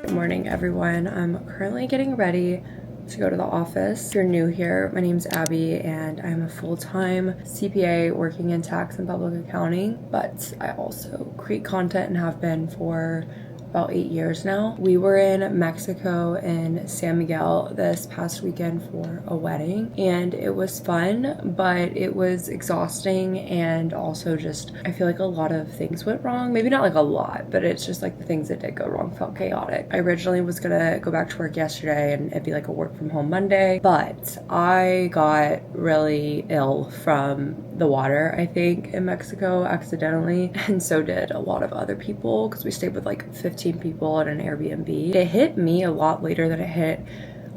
Good morning, everyone. I'm currently getting ready to go to the office. If you're new here, my name's Abby and I'm a full-time CPA working in tax and public accounting, but I also create content and have been for about 8 years now. We were in Mexico in San Miguel this past weekend for a wedding and it was fun, but it was exhausting and also just, I feel like a lot of things went wrong. Maybe not like a lot, but it's just like the things that did go wrong felt chaotic. I originally was gonna go back to work yesterday and it'd be like a work from home Monday, but I got really ill from the water, I think, in Mexico accidentally, and so did a lot of other people because we stayed with like 15 people at an Airbnb. It hit me a lot later than it hit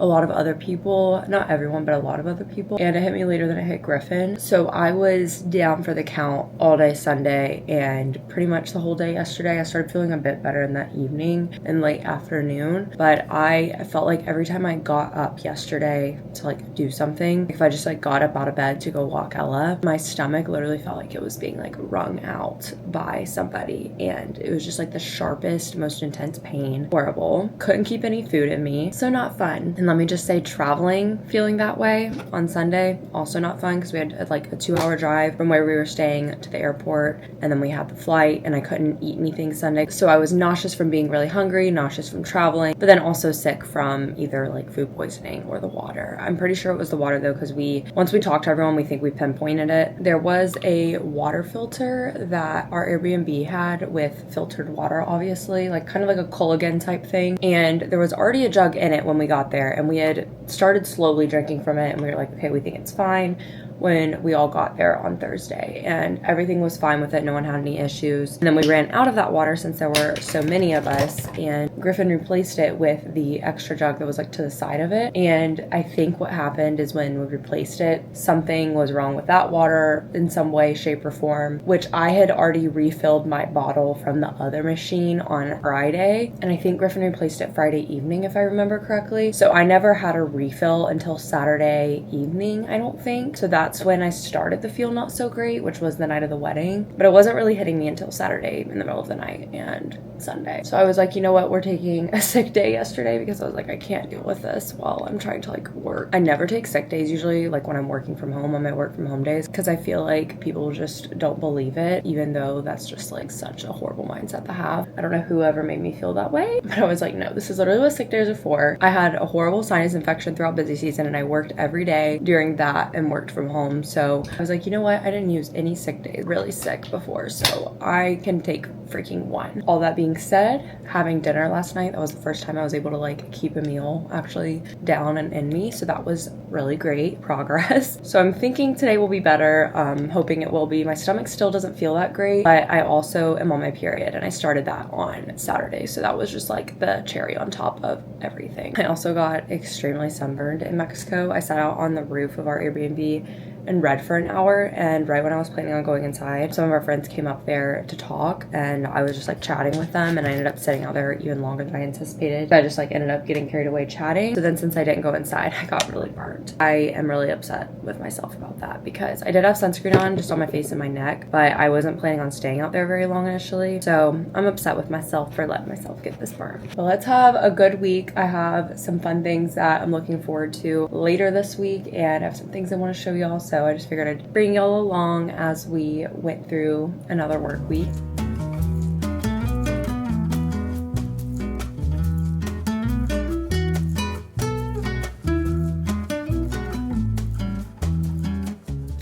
a lot of other people, not everyone, but a lot of other people, and it hit me later than it hit Griffin. So I was down for the count all day Sunday and pretty much the whole day yesterday. I started feeling a bit better in that evening and late afternoon, but I felt like every time I got up yesterday to like do something, if I just like got up out of bed to go walk Ella, my stomach literally felt like it was being like wrung out by somebody, and it was just like the sharpest, most intense pain. Horrible. Couldn't keep any food in me, so not fun. And let me just say, traveling feeling that way on Sunday, also not fun because we had like a 2-hour drive from where we were staying to the airport, and then we had the flight and I couldn't eat anything Sunday. So I was nauseous from being really hungry, nauseous from traveling, but then also sick from either like food poisoning or the water. I'm pretty sure it was the water though, because once we talked to everyone, we think we pinpointed it. There was a water filter that our Airbnb had with filtered water, obviously, like kind of like a Culligan type thing. And there was already a jug in it when we got there, and we had started slowly drinking from it, and we were like, okay, we think it's fine, when we all got there on Thursday, and everything was fine with it. No one had any issues. And then we ran out of that water since there were so many of us, and Griffin replaced it with the extra jug that was like to the side of it. And I think what happened is when we replaced it, something was wrong with that water in some way, shape, or form, which I had already refilled my bottle from the other machine on Friday, and I think Griffin replaced it Friday evening if I remember correctly. So I never had a refill until Saturday evening, I don't think. So that's when I started to feel not so great, which was the night of the wedding, but it wasn't really hitting me until Saturday in the middle of the night and Sunday. So I was like, you know what, we're taking a sick day yesterday because I was like, I can't deal with this while I'm trying to like work. I never take sick days usually, like when I'm working from home on my work from home days, because I feel like people just don't believe it, even though that's just like such a horrible mindset to have. I don't know whoever made me feel that way, but I was like, no, this is literally what sick days are for. I had a horrible sinus infection throughout busy season, and I worked every day during that and worked from home. So I was like, you know what, I didn't use any sick days, really sick before, so I can take freaking one. All that being said, having dinner last night, that was the first time I was able to like keep a meal actually down and in me, so that was really great progress. So I'm thinking today will be better, hoping it will be. My stomach still doesn't feel that great, but I also am on my period, and I started that on Saturday, so that was just like the cherry on top of everything. I also got extremely sunburned in Mexico. I sat out on the roof of our Airbnb and read for an hour, and right when I was planning on going inside, some of our friends came up there to talk, and I was just like chatting with them, and I ended up sitting out there even longer than I anticipated. I just like ended up getting carried away chatting. So then since I didn't go inside, I got really burnt. I am really upset with myself about that because I did have sunscreen on just on my face and my neck, but I wasn't planning on staying out there very long initially, so I'm upset with myself for letting myself get this burnt. But let's have a good week. I have some fun things that I'm looking forward to later this week, and I have some things I want to show y'all. So I just figured I'd bring y'all along as we went through another work week.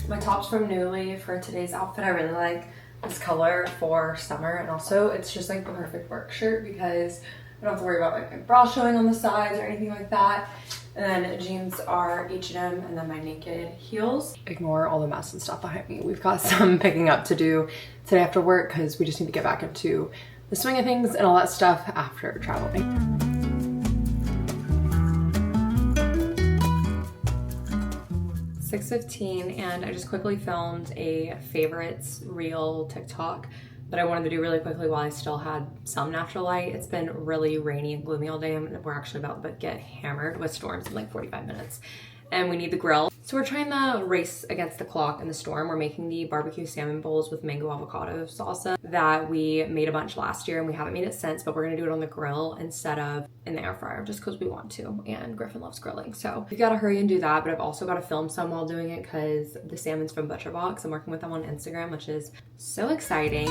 My top's from Nuuly for today's outfit. I really like this color for summer, and also it's just like the perfect work shirt because I don't have to worry about like my bra showing on the sides or anything like that. And then jeans are H&M, and then my naked heels. Ignore all the mess and stuff behind me. We've got some picking up to do today after work because we just need to get back into the swing of things and all that stuff after traveling. .6:15, and I just quickly filmed a favorites reel TikTok that I wanted to do really quickly while I still had some natural light. It's been really rainy and gloomy all day, and we're actually about to get hammered with storms in like 45 minutes. And we need the grill. So we're trying the race against the clock in the storm. We're making the barbecue salmon bowls with mango avocado salsa. that we made a bunch last year and we haven't made it since, but we're gonna do it on the grill instead of in the air fryer just because we want to, and Griffin loves grilling. So we've got to hurry and do that, but I've also got to film some while doing it because the salmon's from ButcherBox. I'm working with them on Instagram, which is so exciting.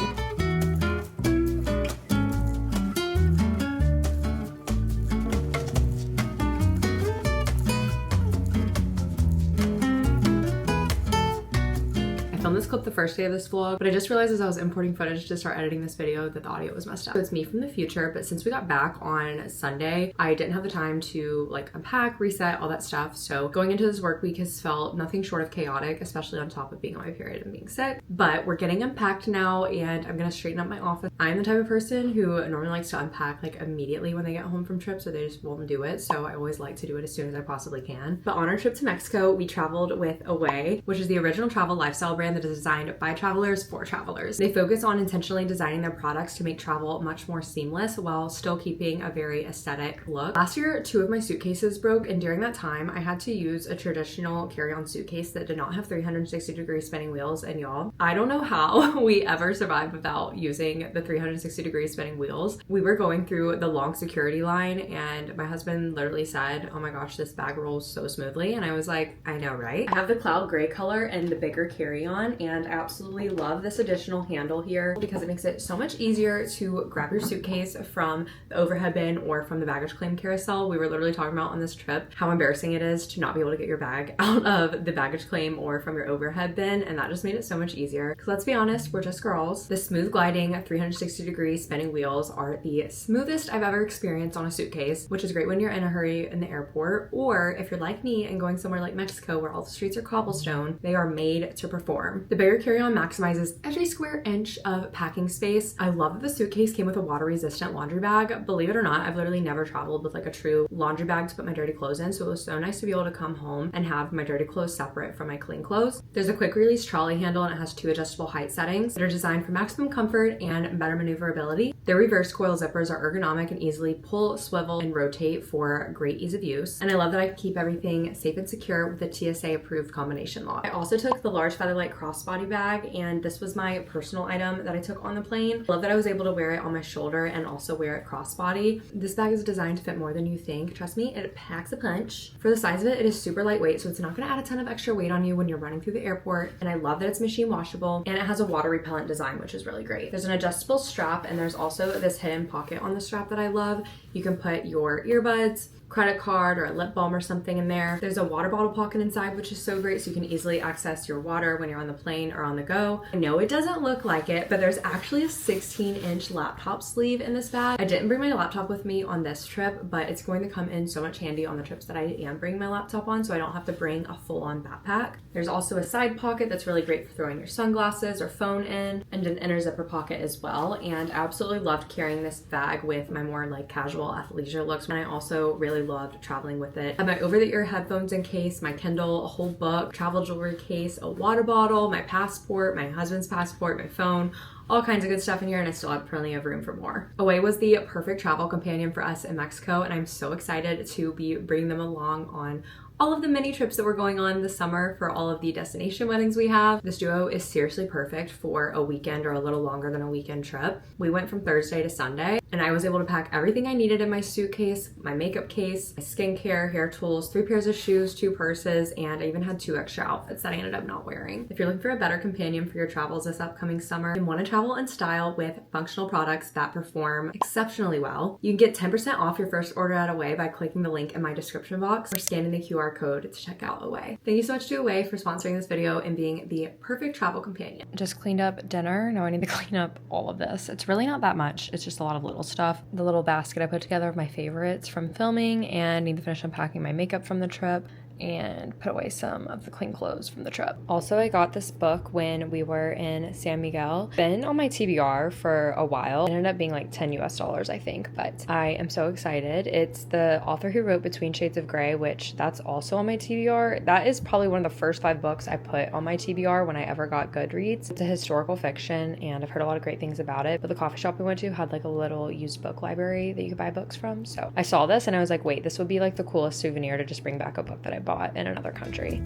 This clip the first day of this vlog, but I just realized as I was importing footage to start editing this video that the audio was messed up. So it's me from the future, but since we got back on Sunday, I didn't have the time to like unpack, reset, all that stuff. So going into this work week has felt nothing short of chaotic, especially on top of being on my period and being sick. But we're getting unpacked now and I'm gonna straighten up my office. I'm the type of person who normally likes to unpack like immediately when they get home from trips, or they just won't do it. So I always like to do it as soon as I possibly can. But on our trip to Mexico, we traveled with Away, which is the original travel lifestyle brand that is designed by travelers for travelers. They focus on intentionally designing their products to make travel much more seamless while still keeping a very aesthetic look. Last year, 2 of my suitcases broke, and during that time, I had to use a traditional carry-on suitcase that did not have 360-degree spinning wheels, and y'all, I don't know how we ever survived without using the 360-degree spinning wheels. We were going through the long security line, and my husband literally said, "Oh my gosh, this bag rolls so smoothly," and I was like, I know, right? I have the cloud gray color and the bigger carry-on, and I absolutely love this additional handle here because it makes it so much easier to grab your suitcase from the overhead bin or from the baggage claim carousel. We were literally talking about on this trip how embarrassing it is to not be able to get your bag out of the baggage claim or from your overhead bin, and that just made it so much easier. Because let's be honest, we're just girls. The smooth gliding 360-degree spinning wheels are the smoothest I've ever experienced on a suitcase, which is great when you're in a hurry in the airport, or if you're like me and going somewhere like Mexico where all the streets are cobblestone. They are made to perform. The bigger carry-on maximizes every square inch of packing space. I love that the suitcase came with a water-resistant laundry bag. Believe it or not, I've literally never traveled with like a true laundry bag to put my dirty clothes in, so it was so nice to be able to come home and have my dirty clothes separate from my clean clothes. There's a quick release trolley handle and it has 2 adjustable height settings that are designed for maximum comfort and better maneuverability. Their reverse coil zippers are ergonomic and easily pull, swivel, and rotate for great ease of use. And I love that I can keep everything safe and secure with the TSA approved combination lock. I also took the large Featherlight crossbody bag, and this was my personal item that I took on the plane. I love that I was able to wear it on my shoulder and also wear it crossbody. This bag is designed to fit more than you think. Trust me, it packs a punch. For the size of it, it is super lightweight, so it's not gonna add a ton of extra weight on you when you're running through the airport. And I love that it's machine washable, and it has a water repellent design, which is really great. There's an adjustable strap, and there's also this hidden pocket on the strap that I love. You can put your earbuds, credit card, or a lip balm or something in there. There's a water bottle pocket inside, which is so great, so you can easily access your water when you're on the plane or on the go. I know it doesn't look like it, but there's actually a 16-inch laptop sleeve in this bag. I didn't bring my laptop with me on this trip, but it's going to come in so much handy on the trips that I am bringing my laptop on, so I don't have to bring a full-on backpack. There's also a side pocket that's really great for throwing your sunglasses or phone in, and an inner zipper pocket as well. And I absolutely loved carrying this bag with my more like casual athleisure looks, and I also really loved traveling with it. I have my over-the-ear headphones in case, my Kindle, a whole book, travel jewelry case, a water bottle, my passport, my husband's passport, my phone, all kinds of good stuff in here, and I still have plenty of room for more. Away was the perfect travel companion for us in Mexico, and I'm so excited to be bringing them along on all of the mini trips that we're going on this summer for all of the destination weddings we have. This duo is seriously perfect for a weekend or a little longer than a weekend trip. We went from Thursday to Sunday, and I was able to pack everything I needed in my suitcase, my makeup case, my skincare, hair tools, 3 pairs of shoes, 2 purses, and I even had 2 extra outfits that I ended up not wearing. If you're looking for a better companion for your travels this upcoming summer and want to travel in style with functional products that perform exceptionally well, you can get 10% off your first order at Away by clicking the link in my description box or scanning the QR code to check out Away. Thank you so much to Away for sponsoring this video and being the perfect travel companion. Just cleaned up dinner. Now I need to clean up all of this. It's really not that much. It's just a lot of little stuff. The little basket I put together of my favorites from filming, and need to finish unpacking my makeup from the trip and put away some of the clean clothes from the trip. Also, I got this book when we were in San Miguel. Been on my TBR for a while. It ended up being like $10 US, I think, but I am so excited. It's the author who wrote Between Shades of Grey, which that's also on my TBR. That is probably one of the first 5 books I put on my TBR when I ever got Goodreads. It's a historical fiction, and I've heard a lot of great things about it, but the coffee shop we went to had like a little used book library that you could buy books from. So I saw this and I was like, wait, this would be like the coolest souvenir to just bring back a book that I bought in another country.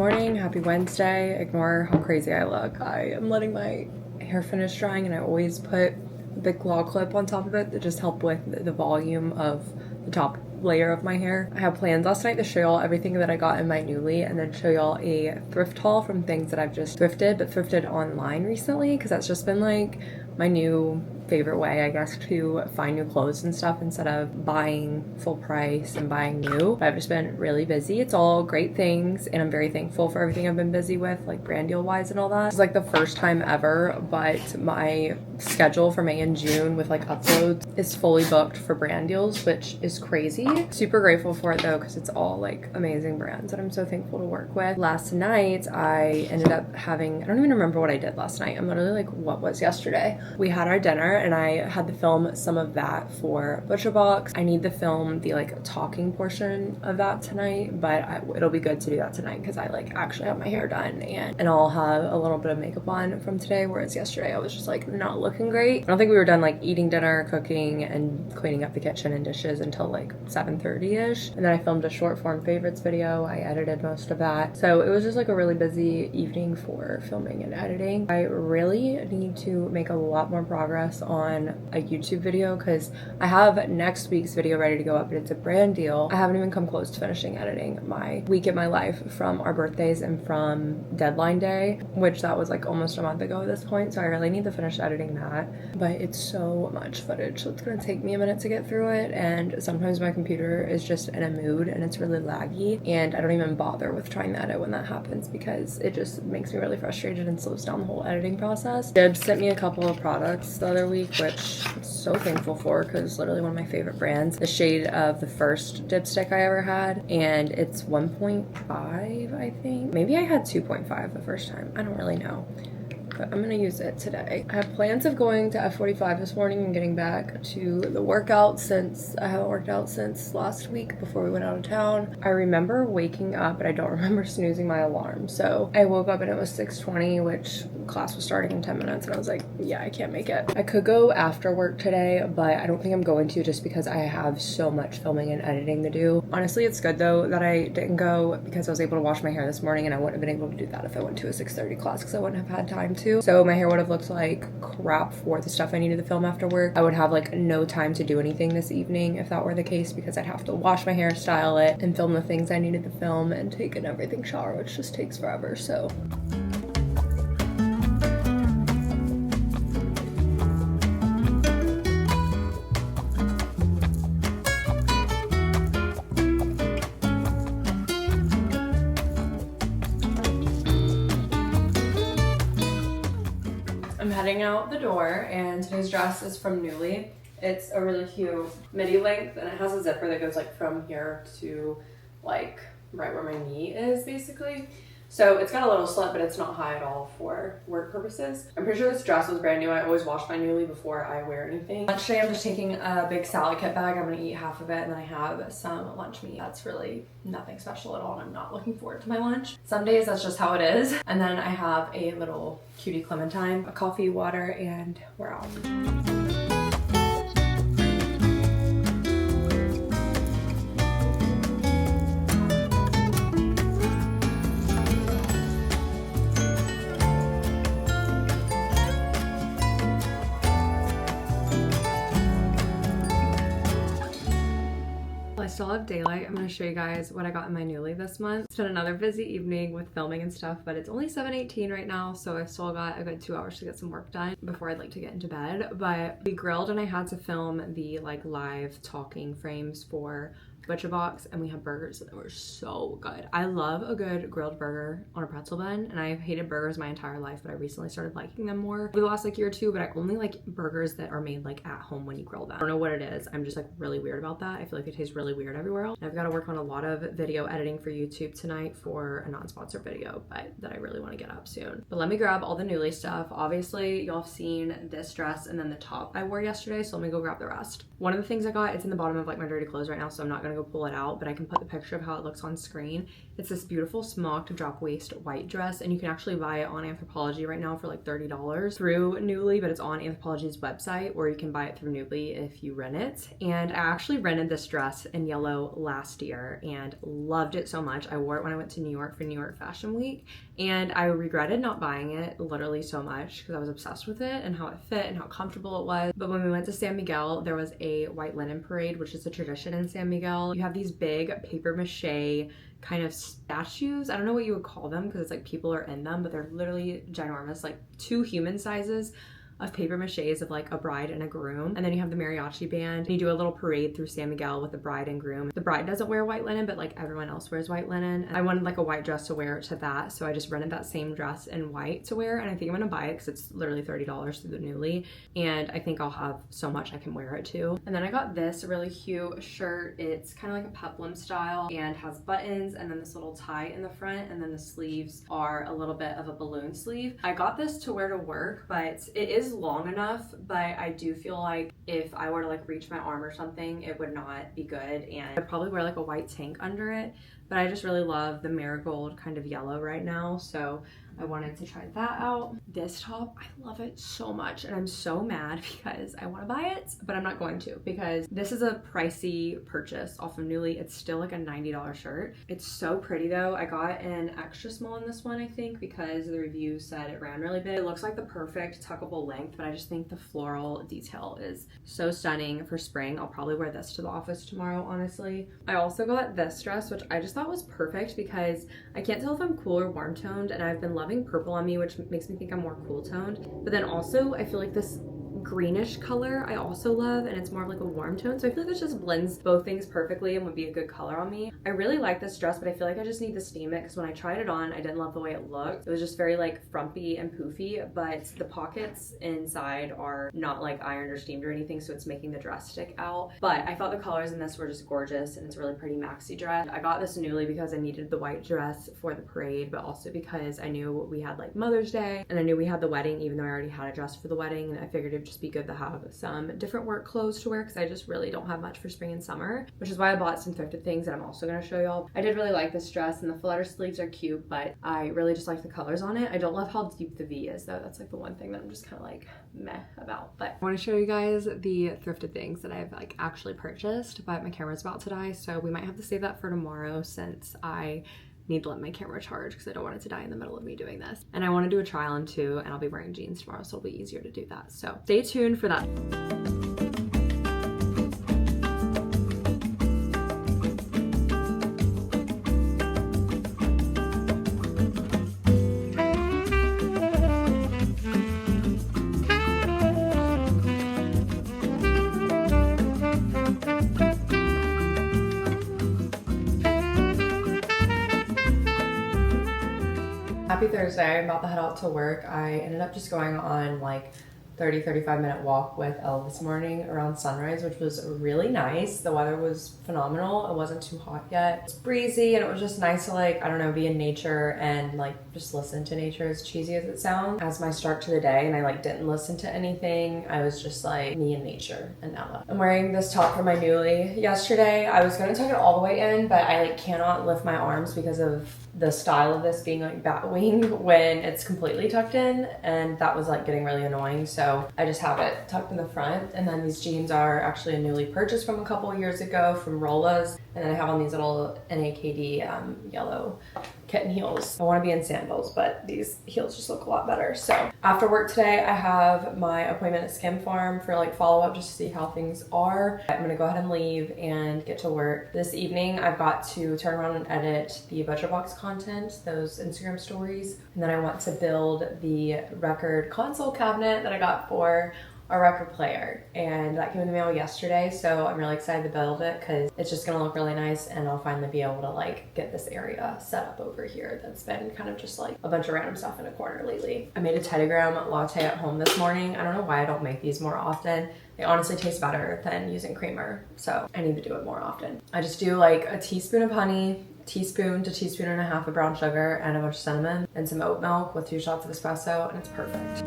morning, happy Wednesday. Ignore how crazy I look. I am letting my hair finish drying and I always put a big claw clip on top of it to just help with the volume of the top layer of my hair. I have plans last night to show y'all everything that I got in my nuuly and then show y'all a thrift haul from things that I've just thrifted, but thrifted online recently because that's just been like my new favorite way, I guess, to find new clothes and stuff instead of buying full price and buying new. But I've just been really busy. It's all great things and I'm very thankful for everything I've been busy with, like brand deal wise and all that. It's like the first time ever, but my schedule for May and June with like uploads is fully booked for brand deals, which is crazy. Super grateful for it though, because it's all like amazing brands that I'm so thankful to work with. Last night I ended up having, I don't even remember what I did last night. I'm literally like, what was yesterday? We had our dinner and I had to film some of that for ButcherBox. I need to film the like talking portion of that tonight, but it'll be good to do that tonight because I like actually have my hair done and I'll have a little bit of makeup on from today, whereas yesterday I was just like not looking great. I don't think we were done like eating dinner, cooking, and cleaning up the kitchen and dishes until like 7:30ish. And then I filmed a short form favorites video. I edited most of that. So it was just like a really busy evening for filming and editing. I really need to make a lot more progress on a YouTube video because I have next week's video ready to go up, but it's a brand deal. I haven't even come close to finishing editing my week in my life from our birthdays and from deadline day, which that was like almost a month ago at this point. So I really need to finish editing that, but it's so much footage. So it's gonna take me a minute to get through it. And sometimes my computer is just in a mood and it's really laggy. And I don't even bother with trying to edit when that happens because it just makes me really frustrated and slows down the whole editing process. Dib sent me a couple of products the other week, which I'm so thankful for because literally one of my favorite brands. The shade of the first dipstick I ever had, and it's 1.5, I think. Maybe I had 2.5 the first time. I don't really know, but I'm gonna use it today. I have plans of going to F45 this morning and getting back to the workout since I haven't worked out since last week before we went out of town. I remember waking up, but I don't remember snoozing my alarm. So I woke up and it was 6:20, which class was starting in 10 minutes, and I was like, yeah, I can't make it. I could go after work today, but I don't think I'm going to just because I have so much filming and editing to do. Honestly, it's good though that I didn't go because I was able to wash my hair this morning, and I wouldn't have been able to do that if I went to a 6:30 class because I wouldn't have had time to. So my hair would have looked like crap for the stuff I needed to film after work. I would have like no time to do anything this evening if that were the case because I'd have to wash my hair, style it, and film the things I needed to film and take an everything shower, which just takes forever. So I'm heading out the door, and today's dress is from Nuuly. It's a really cute midi length, and it has a zipper that goes like from here to like right where my knee is basically. So it's got a little slit, but it's not high at all for work purposes. I'm pretty sure this dress was brand new. I always wash my Nuuly before I wear anything. Lunch today, I'm just taking a big salad kit bag. I'm gonna eat half of it, and then I have some lunch meat. That's really nothing special at all, and I'm not looking forward to my lunch. Some days that's just how it is. And then I have a little cutie clementine, a coffee, water, and we're out. I still have daylight. I'm going to show you guys what I got in my Nuuly this month. It's been another busy evening with filming and stuff, but it's only 7:18 right now, so I've still got a good 2 hours to get some work done before I'd like to get into bed. But we grilled and I had to film the like live talking frames for ButcherBox, and we had burgers that were so good. I love a good grilled burger on a pretzel bun, and I've hated burgers my entire life, but I recently started liking them more over the last like year or two. But I only like burgers that are made like at home when you grill them. I don't know what it is. I'm just like really weird about that. I feel like it tastes really weird everywhere else. And I've got to work on a lot of video editing for YouTube tonight for a non-sponsored video, but that I really want to get up soon. But let me grab all the Nuuly stuff. Obviously, y'all have seen this dress and then the top I wore yesterday, so let me go grab the rest. One of the things I got, it's in the bottom of like my dirty clothes right now, so I'm not gonna go pull it out, but I can put the picture of how it looks on screen. It's this beautiful smocked drop waist white dress, and you can actually buy it on Anthropologie right now for like $30 through Nuuly, but it's on Anthropologie's website, or you can buy it through Nuuly if you rent it. And I actually rented this dress in yellow last year and loved it so much. I wore it when I went to New York for New York Fashion Week, and I regretted not buying it literally so much because I was obsessed with it and how it fit and how comfortable it was. But when we went to San Miguel, there was a white linen parade, which is a tradition in San Miguel. You have these big paper mache kind of statues. I don't know what you would call them because it's like people are in them, but they're literally ginormous, like 2 human sizes of paper maches of like a bride and a groom. And then you have the mariachi band, and you do a little parade through San Miguel with the bride and groom. The bride doesn't wear white linen, but like everyone else wears white linen. And I wanted like a white dress to wear to that, so I just rented that same dress in white to wear, and I think I'm gonna buy it because it's literally $30 through the Nuuly, and I think I'll have so much I can wear it to. And then I got this really cute shirt. It's kind of like a peplum style and has buttons and then this little tie in the front, and then the sleeves are a little bit of a balloon sleeve. I got this to wear to work, but it is long enough, but I do feel like if I were to like reach my arm or something, it would not be good, and I'd probably wear like a white tank under it. But I just really love the marigold kind of yellow right now, so I wanted to try that out. This top, I love it so much, and I'm so mad because I want to buy it, but I'm not going to because this is a pricey purchase off of Nuuly. It's still like a $90 shirt. It's so pretty though. I got an extra small in this one, I think, because the review said it ran really big. It looks like the perfect tuckable length, but I just think the floral detail is so stunning for spring. I'll probably wear this to the office tomorrow, honestly. I also got this dress, which I just thought was perfect because I can't tell if I'm cool or warm toned, and I've been loving purple on me, which makes me think I'm more cool toned. But then also I feel like this greenish color I also love, and it's more of like a warm tone, so I feel like this just blends both things perfectly and would be a good color on me. I really like this dress, but I feel like I just need to steam it because when I tried it on, I didn't love the way it looked. It was just very like frumpy and poofy, but the pockets inside are not like ironed or steamed or anything, so it's making the dress stick out. But I thought the colors in this were just gorgeous, and it's a really pretty maxi dress. I got this Nuuly because I needed the white dress for the parade, but also because I knew we had like Mother's Day, and I knew we had the wedding, even though I already had a dress for the wedding, and I figured it'd just be good to have some different work clothes to wear because I just really don't have much for spring and summer, which is why I bought some thrifted things that I'm also going to show y'all. I did really like this dress, and the flutter sleeves are cute, but I really just like the colors on it. I don't love how deep the V is though. That's like the one thing that I'm just kind of like meh about. But I want to show you guys the thrifted things that I've like actually purchased, but my camera's about to die, so we might have to save that for tomorrow since I need to let my camera charge because I don't want it to die in the middle of me doing this. And I want to do a try on too, and I'll be wearing jeans tomorrow, so it'll be easier to do that. So stay tuned for that. Happy Thursday. I'm about to head out to work. I ended up just going on like 35 minute walk with Elle this morning around sunrise, which was really nice. The weather was phenomenal. It wasn't too hot yet. It's breezy, and it was just nice to like, I don't know, be in nature and like just listen to nature, as cheesy as it sounds, as my start to the day. And I like didn't listen to anything. I was just like me and nature and Ella. I'm wearing this top from my Nuuly. Yesterday I was gonna tuck it all the way in, but I like cannot lift my arms because of the style of this being like bat wing when it's completely tucked in, and that was like getting really annoying, so I just have it tucked in the front. And then these jeans are actually a Nuuly purchase from a couple of years ago from Rolla's, and then I have on these little NAKD yellow kitten heels. I want to be in sandals, but these heels just look a lot better. So after work today, I have my appointment at Skim Farm for like follow-up just to see how things are. I'm gonna go ahead and leave and get to work. This evening, I've got to turn around and edit the Budget Box content, those Instagram stories, and then I want to build the record console cabinet that I got for a record player, and that came in the mail yesterday, so I'm really excited to build it because it's just gonna look really nice, and I'll finally be able to like get this area set up over here that's been kind of just like a bunch of random stuff in a corner lately. I made a Teddygram latte at home this morning. I don't know why I don't make these more often. They honestly taste better than using creamer, so I need to do it more often. I just do like a teaspoon of honey, teaspoon to teaspoon and a half of brown sugar, and a bunch of cinnamon, and some oat milk with 2 shots of espresso, and it's perfect.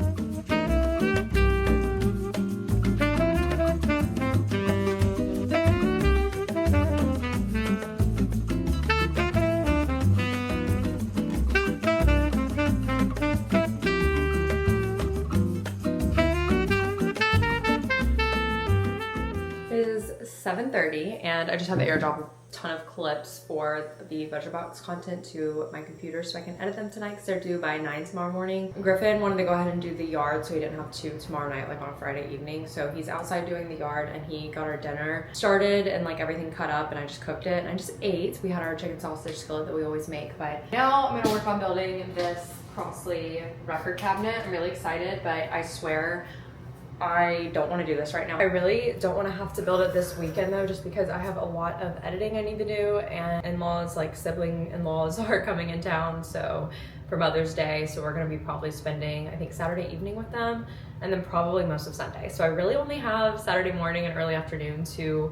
7:30 and I just had to airdrop a ton of clips for the Budget Box content to my computer so I can edit them tonight because they're due by 9 tomorrow morning. Griffin wanted to go ahead and do the yard so he didn't have to tomorrow night, like on Friday evening. So he's outside doing the yard and he got our dinner started and like everything cut up, and I just cooked it and I just ate. We had our chicken sausage skillet that we always make, but now I'm gonna work on building this Crossley record cabinet. I'm really excited, but I swear I don't want to do this right now. I really don't want to have to build it this weekend though, just because I have a lot of editing I need to do, and in-laws, like sibling in-laws, are coming in town so for Mother's Day. So we're going to be probably spending, I think, Saturday evening with them and then probably most of Sunday. So I really only have Saturday morning and early afternoon to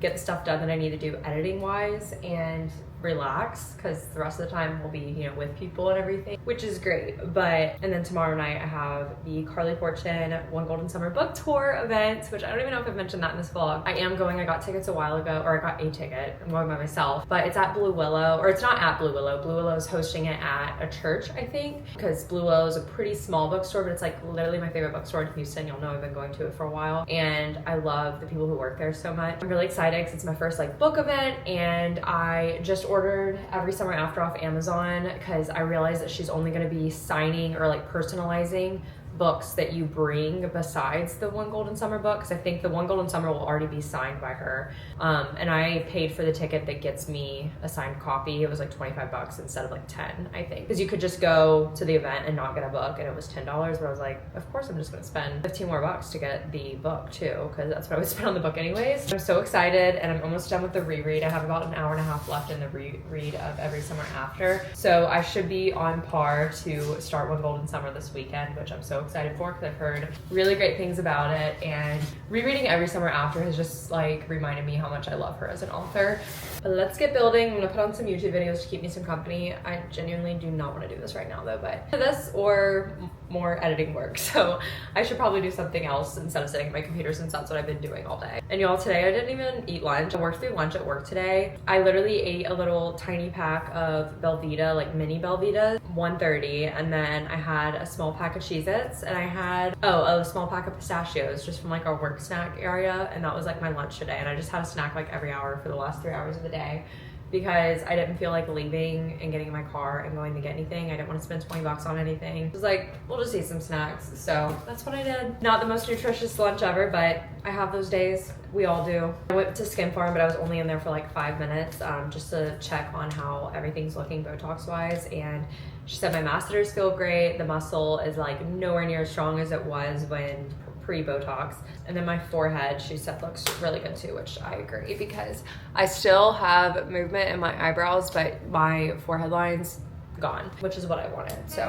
get the stuff done that I need to do editing wise and relax, because the rest of the time we'll be, you know, with people and everything, which is great. But and then tomorrow night I have the Carley Fortune One Golden Summer book tour event, which I don't even know if I've mentioned that in this vlog. I am going. I got tickets a while ago, or I got a ticket. I'm going by myself, but it's at Blue Willow, or it's not at Blue Willow. Blue Willow is hosting it at a church, I think, because Blue Willow is a pretty small bookstore, but it's like literally my favorite bookstore in Houston. You'll know I've been going to it for a while, and I love the people who work there so much. I'm really excited because it's my first like book event, and I just ordered Every Summer After off Amazon because I realized that she's only going to be signing or like personalizing books that you bring besides the One Golden Summer book, because I think the One Golden Summer will already be signed by her. And I paid for the ticket that gets me a signed copy. It was like 25 bucks instead of like 10, I think, because you could just go to the event and not get a book, and it was $10. But I was like, of course I'm just gonna spend 15 more bucks to get the book too, because that's what I would spend on the book anyways. I'm so excited, and I'm almost done with the reread. I have about an hour and a half left in the reread of Every Summer After, so I should be on par to start One Golden Summer this weekend, which I'm so excited for because I've heard really great things about it. And rereading Every Summer After has just like reminded me how much I love her as an author. But let's get building. I'm gonna put on some YouTube videos to keep me some company. I genuinely do not want to do this right now though, but this or more editing work, so I should probably do something else instead of sitting at my computer, since that's what I've been doing all day. And y'all, today I didn't even eat lunch. I worked through lunch at work today. I literally ate a little tiny pack of Belvita, like mini Belvitas, 1:30, and then I had a small pack of Cheez-Its, and I had a small pack of pistachios just from like our work snack area, and that was like my lunch today. And I just had a snack like every hour for the last 3 hours of the day because I didn't feel like leaving and getting in my car and going to get anything. I didn't want to spend 20 bucks on anything. It was like, we'll just eat some snacks. So that's what I did. Not the most nutritious lunch ever, but I have those days. We all do. I went to Skin Farm, but I was only in there for like 5 minutes just to check on how everything's looking Botox wise. And she said my masseters feel great. The muscle is like nowhere near as strong as it was when pre-Botox. And then my forehead, she said, looks really good too, which I agree, because I still have movement in my eyebrows, but my forehead line's gone, which is what I wanted. So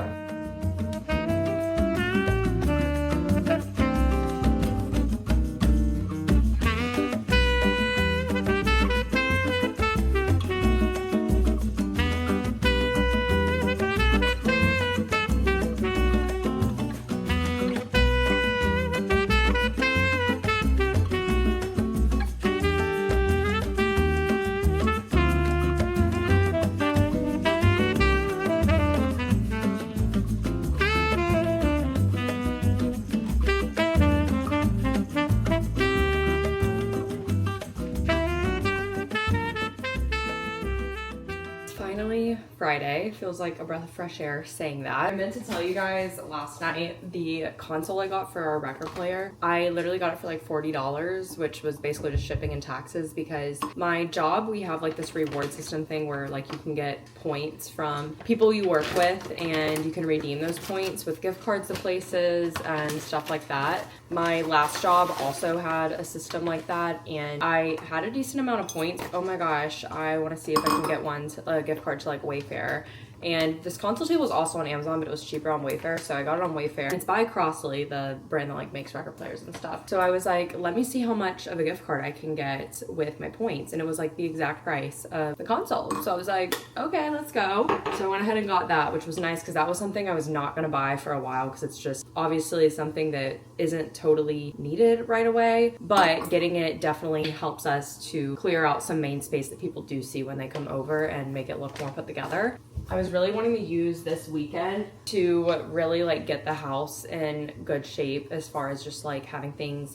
Friday. Feels like a breath of fresh air saying that. I meant to tell you guys last night the console I got for our record player. I literally got it for like $40, which was basically just shipping and taxes, because my job, we have like this reward system thing where like you can get points from people you work with, and you can redeem those points with gift cards to places and stuff like that. My last job also had a system like that, and I had a decent amount of points. Oh my gosh, I want to see if I can get a gift card to like Wayfair. And this console table was also on Amazon, but it was cheaper on Wayfair, so I got it on Wayfair. It's by Crossley, the brand that like makes record players and stuff. So I was like, let me see how much of a gift card I can get with my points, and it was like the exact price of the console. So I was like, okay, let's go. So I went ahead and got that, which was nice because that was something I was not gonna buy for a while, because it's just obviously something that isn't totally needed right away, but getting it definitely helps us to clear out some main space that people do see when they come over and make it look more put together. I was really wanting to use this weekend to really like get the house in good shape as far as just like having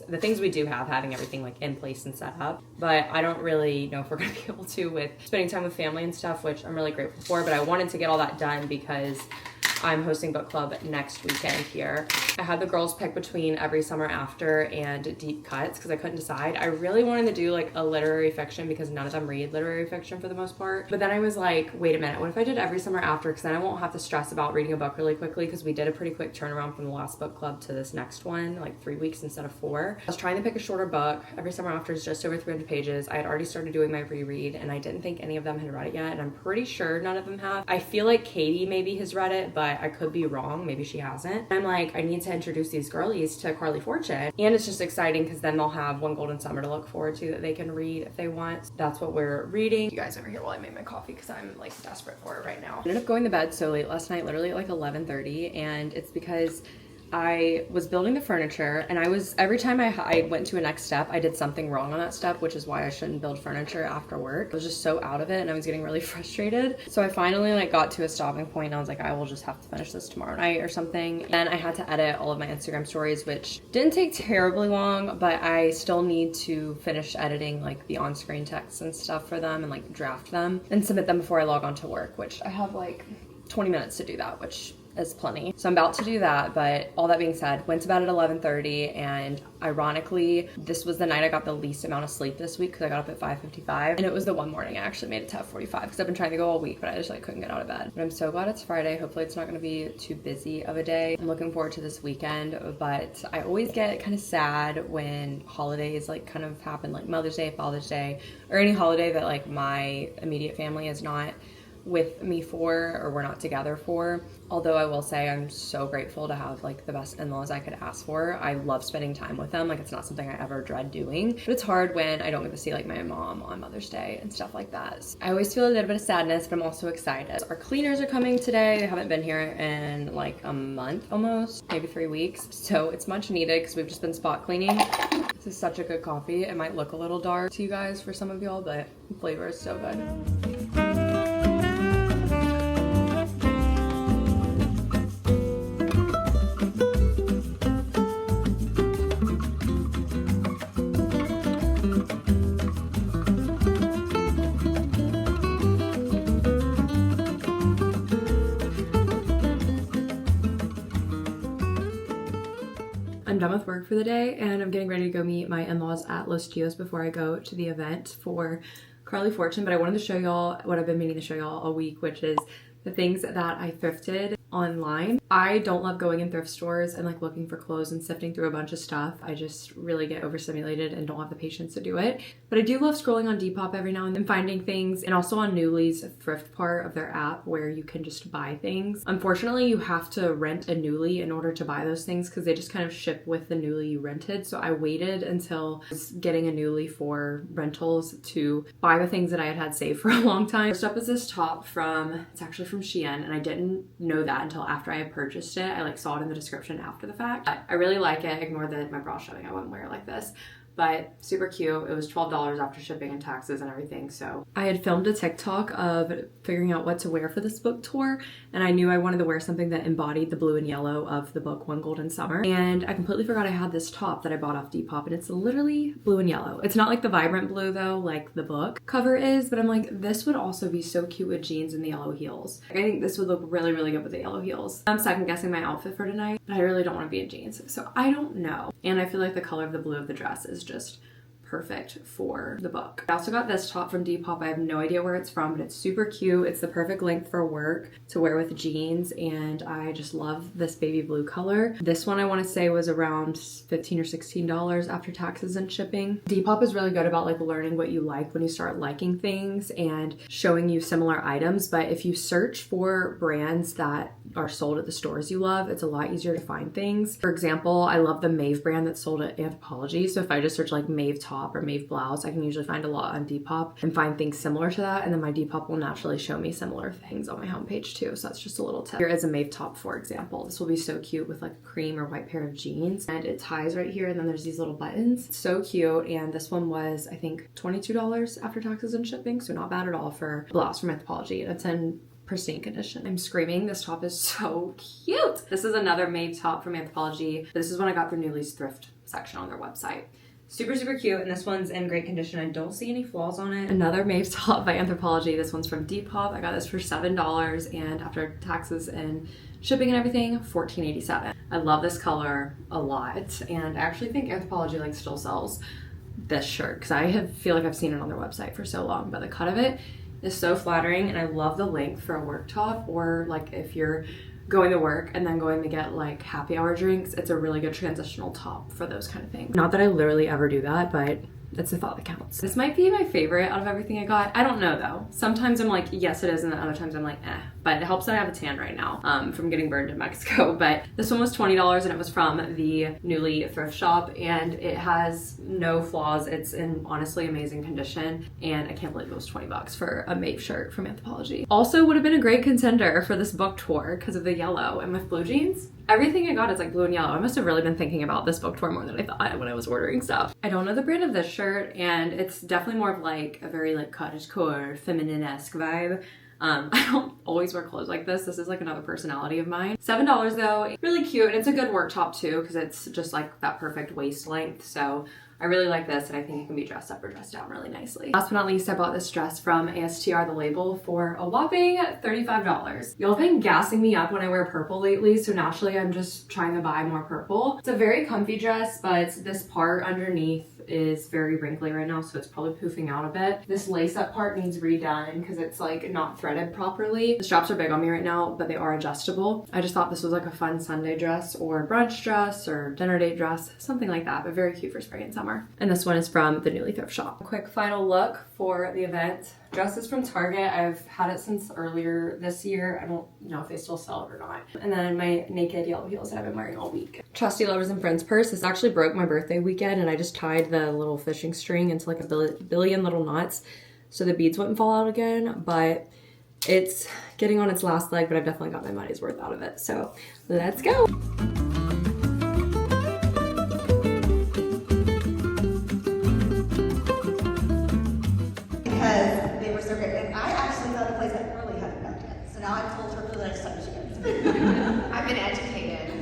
the things we do have, having everything like in place and set up. But I don't really know if we're gonna be able to with spending time with family and stuff, which I'm really grateful for. But I wanted to get all that done because I'm hosting book club next weekend here. I had the girls pick between Every Summer After and Deep Cuts because I couldn't decide. I really wanted to do like a literary fiction because none of them read literary fiction for the most part. But then I was like, wait a minute, what if I did Every Summer After? Because then I won't have to stress about reading a book really quickly because we did a pretty quick turnaround from the last book club to this next one, like 3 weeks instead of 4. I was trying to pick a shorter book. Every Summer After is just over 300 pages. I had already started doing my reread and I didn't think any of them had read it yet, and I'm pretty sure none of them have. I feel like Katie maybe has read it, but I could be wrong. Maybe she hasn't. I'm like, I need to introduce these girlies to Carley Fortune. And it's just exciting because then they'll have One Golden Summer to look forward to that they can read if they want. That's what we're reading. You guys over here while I make my coffee because I'm like desperate for it right now. I ended up going to bed so late last night, literally at like 11:30, and it's because I was building the furniture, and every time I went to a next step, I did something wrong on that step, which is why I shouldn't build furniture after work. I was just so out of it and I was getting really frustrated. So I finally like got to a stopping point and I was like, I will just have to finish this tomorrow night or something. Then I had to edit all of my Instagram stories, which didn't take terribly long, but I still need to finish editing like the on-screen text and stuff for them and like draft them and submit them before I log on to work, which I have like 20 minutes to do that, which is plenty. So I'm about to do that, but all that being said, went to bed at 11:30, and ironically, this was the night I got the least amount of sleep this week because I got up at 5:55, and it was the one morning I actually made it to 5:45 because I've been trying to go all week, but I just like couldn't get out of bed. But I'm so glad it's Friday. Hopefully it's not going to be too busy of a day. I'm looking forward to this weekend, but I always get kind of sad when holidays like kind of happen, like Mother's Day, Father's Day, or any holiday that like my immediate family is not with me for, or we're not together for. Although I will say I'm so grateful to have like the best in-laws I could ask for. I love spending time with them. Like it's not something I ever dread doing, but it's hard when I don't get to see like my mom on Mother's Day and stuff like that. So I always feel a little bit of sadness, but I'm also excited. Our cleaners are coming today. They haven't been here in like a month almost, maybe 3 weeks. So it's much needed because we've just been spot cleaning. This is such a good coffee. It might look a little dark to you guys for some of y'all, but the flavor is so good. I'm done with work for the day and I'm getting ready to go meet my in-laws at Los Gios before I go to the event for Carley Fortune. But I wanted to show y'all what I've been meaning to show y'all all week, which is the things that I thrifted online. I don't love going in thrift stores and like looking for clothes and sifting through a bunch of stuff. I just really get overstimulated and don't have the patience to do it. But I do love scrolling on Depop every now and then, finding things, and also on Nuuly's thrift part of their app where you can just buy things. Unfortunately, you have to rent a Nuuly in order to buy those things because they just kind of ship with the Nuuly you rented. So I waited until I was getting a Nuuly for rentals to buy the things that I had saved for a long time. First up is this top it's actually from Shein, and I didn't know that until after I had purchased it. I like saw it in the description after the fact. I really like it. Ignore that my bra showing. I wouldn't wear it like this. But super cute. It was $12 after shipping and taxes and everything. So I had filmed a TikTok of figuring out what to wear for this book tour, and I knew I wanted to wear something that embodied the blue and yellow of the book One Golden Summer. And I completely forgot I had this top that I bought off Depop, and it's literally blue and yellow. It's not like the vibrant blue though, like the book cover is, but I'm like, this would also be so cute with jeans and the yellow heels. I think this would look really, really good with the yellow heels. I'm second guessing my outfit for tonight, but I really don't want to be in jeans, so I don't know. And I feel like the color of the blue of the dress is just perfect for the book. I also got this top from Depop. I have no idea where it's from, but it's super cute. It's the perfect length for work to wear with jeans, and I just love this baby blue color. This one I want to say was around $15 or $16 after taxes and shipping. Depop is really good about like learning what you like when you start liking things and showing you similar items, but if you search for brands that are sold at the stores you love, it's a lot easier to find things. For example, I love the Maeve brand that's sold at Anthropologie, so if I just search like Maeve top or Maeve blouse, I can usually find a lot on Depop and find things similar to that, and then my Depop will naturally show me similar things on my homepage too, so that's just a little tip. Here is a Maeve top, for example. This will be so cute with like a cream or white pair of jeans, and it ties right here, and then there's these little buttons. It's so cute, and this one was I think $22 after taxes and shipping, so not bad at all for a blouse from Anthropologie. It's in pristine condition. I'm screaming. This top is so cute. This is another Maeve top from Anthropologie. This is one I got through Nuuly's thrift section on their website. Super, super cute, and this one's in great condition. I don't see any flaws on it. Another Maeve top by Anthropologie. This one's from Depop. I got this for $7, and after taxes and shipping and everything, $14.87. I love this color a lot, and I actually think Anthropologie like still sells this shirt because feel like I've seen it on their website for so long, but the cut of it is so flattering, and I love the length for a work top, or like if you're going to work and then going to get like happy hour drinks, it's a really good transitional top for those kind of things. Not that I literally ever do that, but it's the thought that counts. This might be my favorite out of everything I got. I don't know though. Sometimes I'm like, yes it is, and then other times I'm like, eh. But it helps that I have a tan right now from getting burned in Mexico. But this one was $20, and it was from the Nuuly thrift shop, and it has no flaws. It's in honestly amazing condition, and I can't believe it was 20 bucks for a Maeve shirt from Anthropologie. Also would have been a great contender for this book tour because of the yellow, and with blue jeans, everything I got is like blue and yellow. I must have really been thinking about this book tour more than I thought when I was ordering stuff. I don't know the brand of this shirt, and it's definitely more of like a very like cottagecore, feminine-esque vibe. I don't always wear clothes like this. This is like another personality of mine. $7 though, really cute, and it's a good work top too because it's just like that perfect waist length. So I really like this, and I think it can be dressed up or dressed down really nicely. Last but not least, I bought this dress from ASTR The Label for a whopping $35. Y'all have been gassing me up when I wear purple lately, so naturally I'm just trying to buy more purple. It's a very comfy dress, but this part underneath is very wrinkly right now, so it's probably poofing out a bit. This lace up part needs redone because it's like not threaded properly. The straps are big on me right now, but they are adjustable. I just thought this was like a fun Sunday dress or brunch dress or dinner date dress, something like that, but very cute for spring and summer. And this one is from the Nuuly thrift shop. A quick final look for the event. Dress is from Target. I've had it since earlier this year. I don't know if they still sell it or not. And then my naked yellow heels that I've been wearing all week. Trusty Lovers and Friends purse. This actually broke my birthday weekend, and I just tied the little fishing string into like a billion little knots so the beads wouldn't fall out again, but it's getting on its last leg, but I've definitely got my money's worth out of it. So let's go. Because they were so great. And I actually found a place that Carley hadn't found yet. So now I've told her for the next time she goes. I've been educated.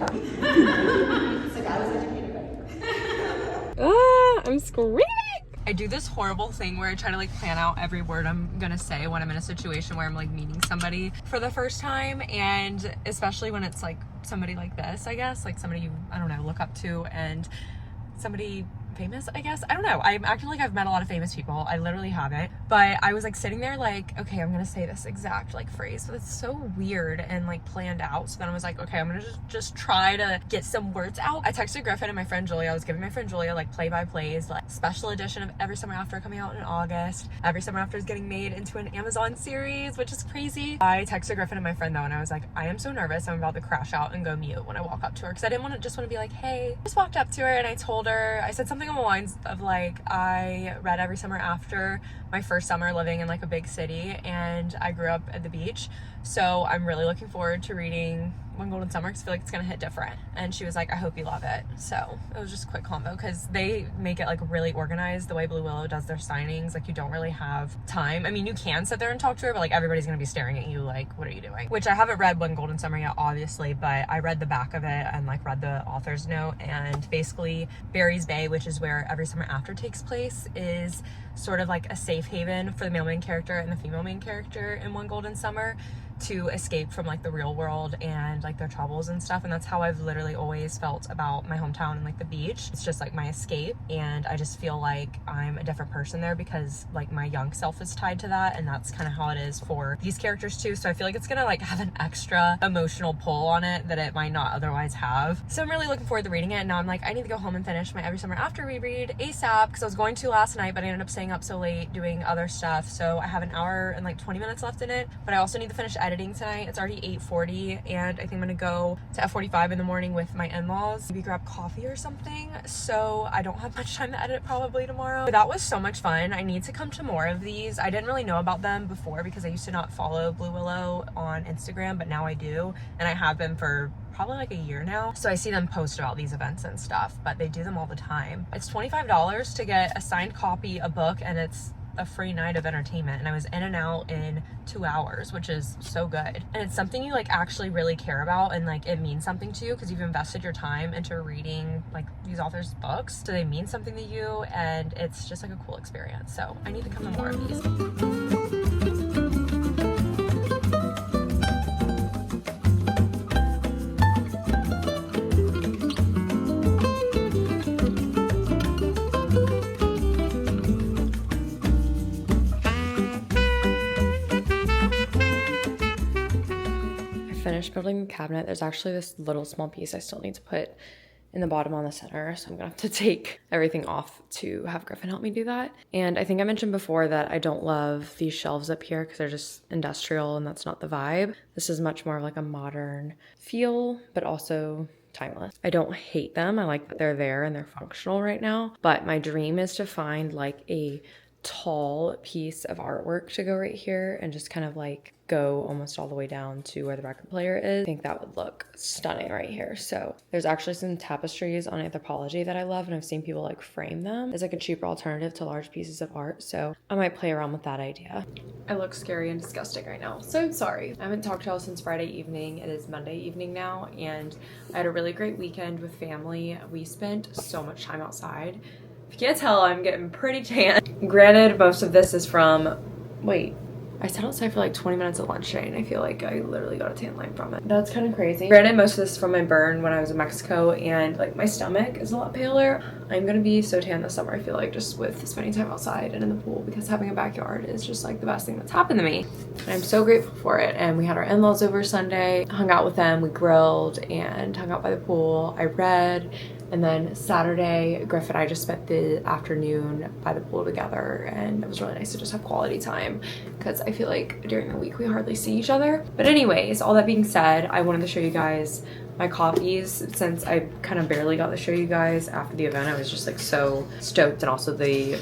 So I was educated by her. Ah, I'm screaming. I do this horrible thing where I try to like plan out every word I'm gonna say when I'm in a situation where I'm like meeting somebody for the first time, and especially when it's like somebody like this, I guess, like somebody you, I don't know, look up to, and somebody famous, I guess. I don't know. I'm acting like I've met a lot of famous people. I literally haven't. But I was like sitting there like, okay, I'm gonna say this exact like phrase. But it's so weird and like planned out. So then I was like, okay, I'm gonna just try to get some words out. I texted Griffin and my friend Julia. I was giving my friend Julia like play-by-plays, like special edition of Every Summer After coming out in August. Every Summer After is getting made into an Amazon series, which is crazy. I texted Griffin and my friend though, and I was like, I am so nervous. I'm about to crash out and go mute when I walk up to her because I didn't want to be like, hey. I just walked up to her and I told her, I said something on the lines of like, I read Every Summer After my first summer living in like a big city, and I grew up at the beach, so I'm really looking forward to reading One Golden Summer because I feel like it's gonna hit different. And she was like, I hope you love it. So it was just a quick combo because they make it like really organized the way Blue Willow does their signings. Like you don't really have time. I mean, you can sit there and talk to her, but like everybody's gonna be staring at you like, what are you doing? Which I haven't read One Golden Summer yet, obviously, but I read the back of it and like read the author's note, and basically Barry's Bay, which is where Every Summer After takes place, is sort of like a safe haven for the male main character and the female main character in One Golden Summer to escape from like the real world and like their troubles and stuff. And that's how I've literally always felt about my hometown and like the beach. It's just like my escape, and I just feel like I'm a different person there because like my young self is tied to that, and that's kind of how it is for these characters too. So I feel like it's gonna like have an extra emotional pull on it that it might not otherwise have. So I'm really looking forward to reading it, and now I'm like, I need to go home and finish my Every Summer After reread ASAP because I was going to last night, but I ended up staying up so late doing other stuff. So I have an hour and like 20 minutes left in it, but I also need to finish editing tonight. It's already 8:40, and I think I'm gonna go to F45 in the morning with my in-laws, maybe grab coffee or something. So I don't have much time to edit probably tomorrow. But that was so much fun. I need to come to more of these. I didn't really know about them before because I used to not follow Blue Willow on Instagram, but now I do, and I have been for probably like a year now. So I see them post about these events and stuff, but they do them all the time. It's $25 to get a signed copy, a book, and it's a free night of entertainment, and I was in and out in 2 hours, which is so good. And it's something you like actually really care about, and like it means something to you because you've invested your time into reading like these authors' books, so they mean something to you, and it's just like a cool experience. So I need to come to more of these. Finished building the cabinet. There's actually this little small piece I still need to put in the bottom on the center, so I'm gonna have to take everything off to have Griffin help me do that. And I think I mentioned before that I don't love these shelves up here because they're just industrial and that's not the vibe. This is much more of like a modern feel, but also timeless. I don't hate them. I like that they're there and they're functional right now, but my dream is to find like a tall piece of artwork to go right here and just kind of like go almost all the way down to where the record player is. I think that would look stunning right here. So there's actually some tapestries on Anthropology that I love, and I've seen people like frame them as like a cheaper alternative to large pieces of art. So I might play around with that idea. I look scary and disgusting right now, so I'm sorry. I haven't talked to y'all since Friday evening. It is Monday evening now, and I had a really great weekend with family. We spent so much time outside. If you can't tell, I'm getting pretty tan. Granted, most of this is from, wait, I sat outside for like 20 minutes at lunch today, and I feel like I literally got a tan line from it. That's kind of crazy. Granted, most of this is from my burn when I was in Mexico, and like my stomach is a lot paler. I'm gonna be so tan this summer, I feel like, just with spending time outside and in the pool, because having a backyard is just like the best thing that's happened to me. And I'm so grateful for it. And we had our in-laws over Sunday, hung out with them, we grilled and hung out by the pool. I read. And then Saturday, Griff and I just spent the afternoon by the pool together, and it was really nice to just have quality time because I feel like during the week we hardly see each other. But anyways, all that being said, I wanted to show you guys my copies since I kind of barely got to show you guys after the event. I was just like so stoked, and also the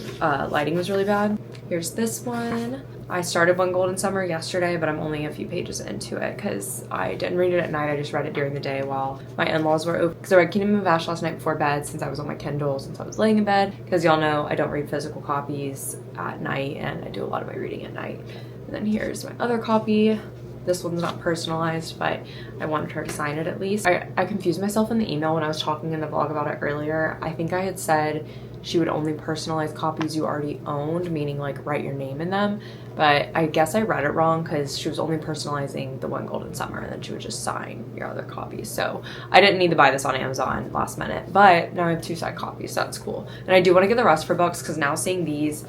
lighting was really bad. Here's this one. I started One Golden Summer yesterday, but I'm only a few pages into it because I didn't read it at night. I just read it during the day while my in-laws were over. Because I read Kingdom of Ash last night before bed since I was on my Kindle, since I was laying in bed. Because y'all know I don't read physical copies at night, and I do a lot of my reading at night. And then here's my other copy. This one's not personalized, but I wanted her to sign it at least. I confused myself in the email when I was talking in the vlog about it earlier. I think I had said she would only personalize copies you already owned, meaning like write your name in them. But I guess I read it wrong because she was only personalizing the One Golden Summer, and then she would just sign your other copies. So I didn't need to buy this on Amazon last minute, but now I have 2 side copies, so that's cool. And I do want to get the rest for books because now seeing these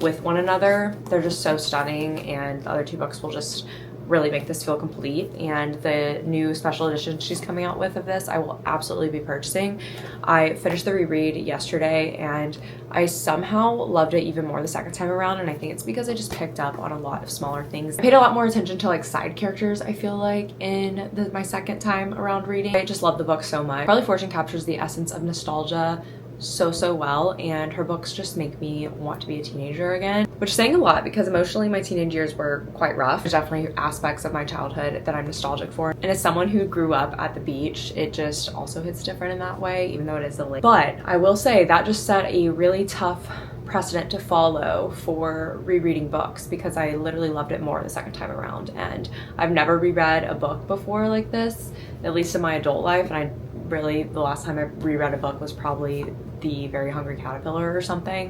with one another, they're just so stunning, and the other 2 books will just really make this feel complete. And the new special edition she's coming out with of this, I will absolutely be purchasing. I finished the reread yesterday, and I somehow loved it even more the second time around, and I think it's because I just picked up on a lot of smaller things. I paid a lot more attention to like side characters, I feel like, in my second time around reading. I just love the book so much. Carley Fortune captures the essence of nostalgia so well, and her books just make me want to be a teenager again, which is saying a lot because emotionally my teenage years were quite rough. There's definitely aspects of my childhood that I'm nostalgic for, and as someone who grew up at the beach, it just also hits different in that way, even though it is the lake. But I will say that just set a really tough precedent to follow for rereading books because I literally loved it more the second time around, and I've never reread a book before like this, at least in my adult life. And the last time I reread a book was probably The Very Hungry Caterpillar or something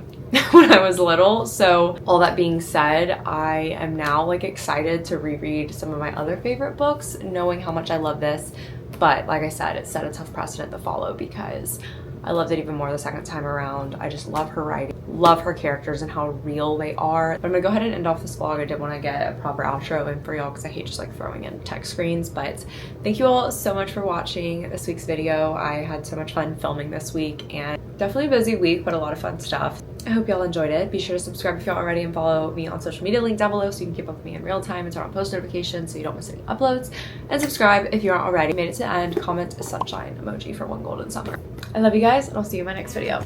when I was little. So all that being said, I am now like excited to reread some of my other favorite books, knowing how much I love this. But like I said, it set a tough precedent to follow because I loved it even more the second time around. I just love her writing, love her characters and how real they are. But I'm gonna go ahead and end off this vlog. I did want to get a proper outro in for y'all because I hate just like throwing in text screens. But thank you all so much for watching this week's video. I had so much fun filming this week, and definitely a busy week, but a lot of fun stuff. I hope y'all enjoyed it. Be sure to subscribe if you aren't already and follow me on social media, link down below, so you can keep up with me in real time and turn on post notifications so you don't miss any uploads. And subscribe if you aren't already. Made it to the end. Comment a sunshine emoji for One Golden Summer. I love you guys, and I'll see you in my next video.